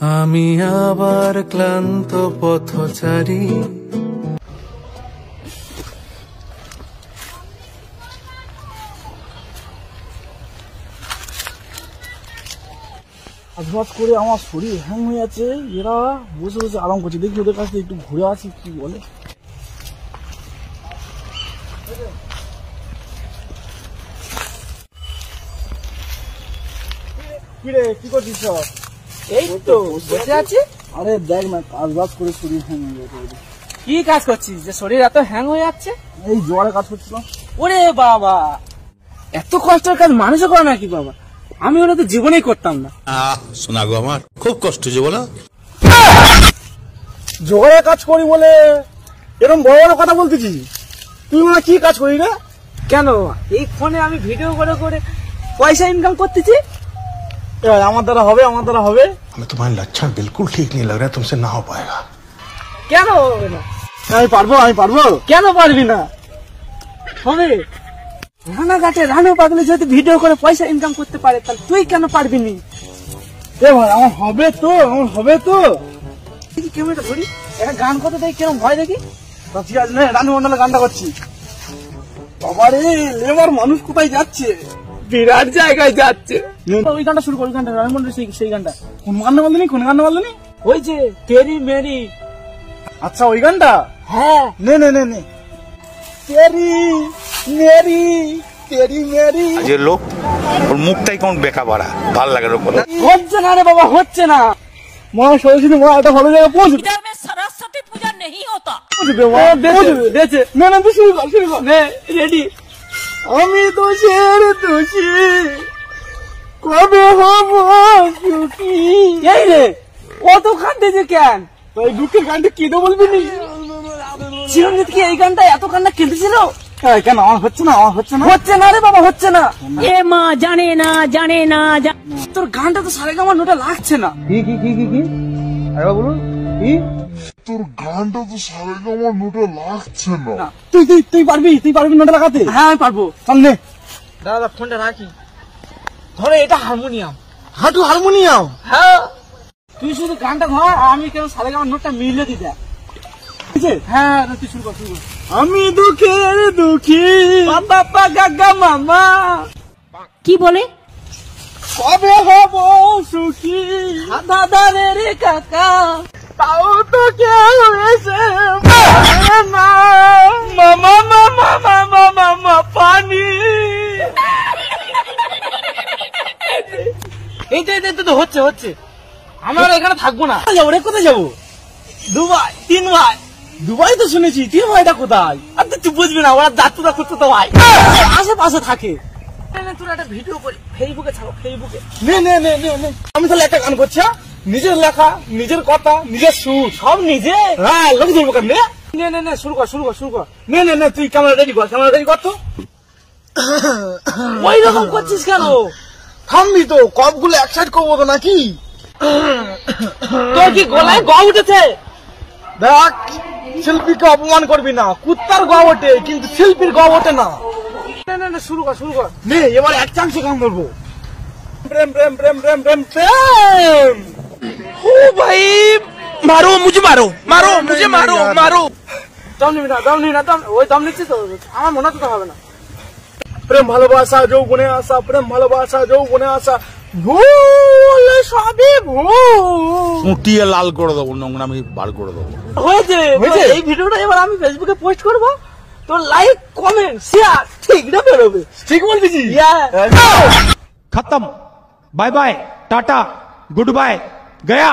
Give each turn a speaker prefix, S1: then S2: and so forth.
S1: আমি আবার ক্লান্ত পথচারী।
S2: আজবাজ করে আমার শরীর হ্যাং হয়ে আছে, এরা বসে বসে আরাম করছে। দেখি ওদের কাছে একটু ঘুরে আসি কি বলে। কিরে কি করছিস?
S3: এই তো বসে আছি।
S2: আরে দেখ না, কাজবাজ করে শরীর হ্যাং হয়ে যাচ্ছে।
S3: কি কাজ করছিস যে শরীর এত হ্যাং হয়ে যাচ্ছে?
S2: এই জ্বরে কাজ করছিলাম।
S3: ওরে বাবা, এত কষ্টের কাজ মানুষও করে নাকি বাবা? আমি ওটা তো জীবনেই করতাম না।
S4: শোনা গো, আমার খুব কষ্ট যে বলো।
S2: জ্বরে কাজ করি বলে এরকম বড় বড় কথা বলতেছি? তুই মনে কি কাজ করি না?
S3: কেন এই ফোনে আমি ভিডিও করে করে পয়সা ইনকাম করতেছি।
S2: আমার দ্বারা হবে, আমার দ্বারা হবে।
S4: हमें तुम्हारे लक्षण बिल्कुल ठीक नहीं लग रहा है, तुमसे ना हो पाएगा।
S3: কেন হবে না?
S2: আমি পারবো, আমি পারবো।
S3: কেন পারবি না? হবে। রানাঘাটে রানু পাগলে যদি ভিডিও করে পয়সা ইনকাম করতে পারে, তাহলে তুই কেন পারবি নি?
S2: এ ভাই আমার হবে তো, আমার হবে তো।
S3: দেখি ক্যামেরাটা ধরি, একটা গান করতে দেখি কেমন ভয় দেখি।
S2: ঠিক আছে, রানু মন্ডলের গানটা করছি। বাবারে লেবার মানুষ কোথায় যাচ্ছে?
S3: বিরাট জায়গায় যাচ্ছে। ওই গানটা শুরু কর, ওই গানটা রানু মন্ডল, সেই গানটা।
S2: কোন গানটা বললি? কোন গানটা বললি?
S3: ওই যে তেরি মেরি।
S2: আচ্ছা ওই গানটা?
S3: হ্যাঁ।
S2: নে নে নে নে। তেরি মেরি তেরি মেরি।
S5: যে লোক ওর মুখটাই কোন বেকা বাড়া, ভাল লাগে ওর কথা।
S3: হচ্ছে না রে বাবা, হচ্ছে না।
S2: মা সরস্বতী মা একটা ভালো জায়গায় পৌঁছবে।
S6: इधर में सरस्वती पूजा नहीं होता।
S3: দেখে
S2: না না তুই শুরু কর, শুরু কর।
S3: নে রেডি।
S2: আমি দোষের দোষী, কবে হব সুখী।
S3: এই রে কত কাঁদতেছে কেন?
S2: তাই দুঃখের গানটা কেঁদে বলবি নি?
S3: চিরঞ্জিত কি এই গানটা এত কান্না কেঁদেছিল?
S2: কেন আমার হচ্ছে না? আমার হচ্ছে না,
S3: হচ্ছে না রে বাবা, হচ্ছে না।
S6: ये माँ जाने ना जाने ना
S3: তোর গানটা তো সারেগামার নোটা লাগছে না।
S2: কি কি কি কি কি আরে বলুন কি?
S7: তোর গানটা তো সারেগামার নোটে লাগছে না।
S2: তুই তুই তুই পারবি, তুই পারবি নোটা লাগাতে?
S3: হ্যাঁ আমি পারবো।
S2: চল নে।
S3: দাদা ফোনটা রাখি। ধরে এটা হারমোনিয়াম।
S2: হাঁটু হারমোনিয়াম?
S3: হ্যাঁ, তুই শুধু গানটা ধর, আমি কেন সারেগামার নোটটা মিলিয়ে দিতে।
S2: ঠিক আছে?
S3: হ্যাঁ তুই শুরু কর, শুরু কর।
S2: আমি দুঃখের দুঃখী,
S3: বাবা গাগা মামা।
S6: की बोले
S2: কবে হব সুখী।
S3: দাদা রে কাকা,
S2: তাও তো কেউ এসে না।
S3: মামা মামা মামা মামা পানি। এইটা তো হচ্ছে হচ্ছে। আমরা এখানে থাকবো না।
S2: যাবো রে, কোথায় যাবো?
S3: দুবাই, 3 ভাই।
S2: দুবাই তো শুনেছি, তিন ভাইটা কোথায়?
S3: আর তুই বুঝবি না, ওরা যাত্রা করতে তো ভাই আশেপাশে থাকে। তোর একটা ভিডিও করি, ফেসবুকে ছাড়ো, ফেসবুকে।
S2: নে নে নে নে নে। আমি তাহলে একটা গান করছি, হ্যাঁ? নিজের লেখা, নিজের কথা, নিজের সুর,
S3: সব নিজে।
S2: হ্যাঁ লোক ধরবো কেন? নে
S3: নে নে শুরু কর, শুরু কর, শুরু কর।
S2: নে নে নে, তুই ক্যামেরা রেডি কর, ক্যামেরা রেডি কর তো।
S3: ওই রকম করছিস কেন?
S2: থামবি তো, কপগুলো এক সাইড করবো তো নাকি?
S3: তোর কি গলায় গ উঠেছে?
S2: দেখ, শিল্পীকে অপমান করবি না। কুত্তার গ ওঠে কিন্তু শিল্পীর গ ওঠে না।
S3: না শুরু কর, শুরু কর।
S2: নে এবার এক চান্সে গান ধরবো। প্রেম প্রেম প্রেম প্রেম প্রেম প্রেম।
S3: ও ভাই, মারো মুঝে, মারো মারো মুঝে, মারো মারো। দম নিবি না, দম নিবি না, দম। ওই দম নিচ্ছি তো, আমার মনে হচ্ছে তো হবে না।
S2: প্রেম ভালোবাসা যৌবনে আসা, প্রেম ভালোবাসা যৌবনে আসা, ভুল সবই ভুল।
S5: উঠিয়ে লাল করে দেবো, নোংরামি বার করে দেবো।
S3: হয়েছে
S2: হয়েছে?
S3: এই ভিডিওটা এবার আমি ফেসবুকে পোস্ট করবো। তোর লাইক কমেন্ট শেয়ার ঠিক না বেরোবে।
S2: ঠিক বলতেছি।
S8: खत्म, bye bye, ta-ta, goodbye, गया।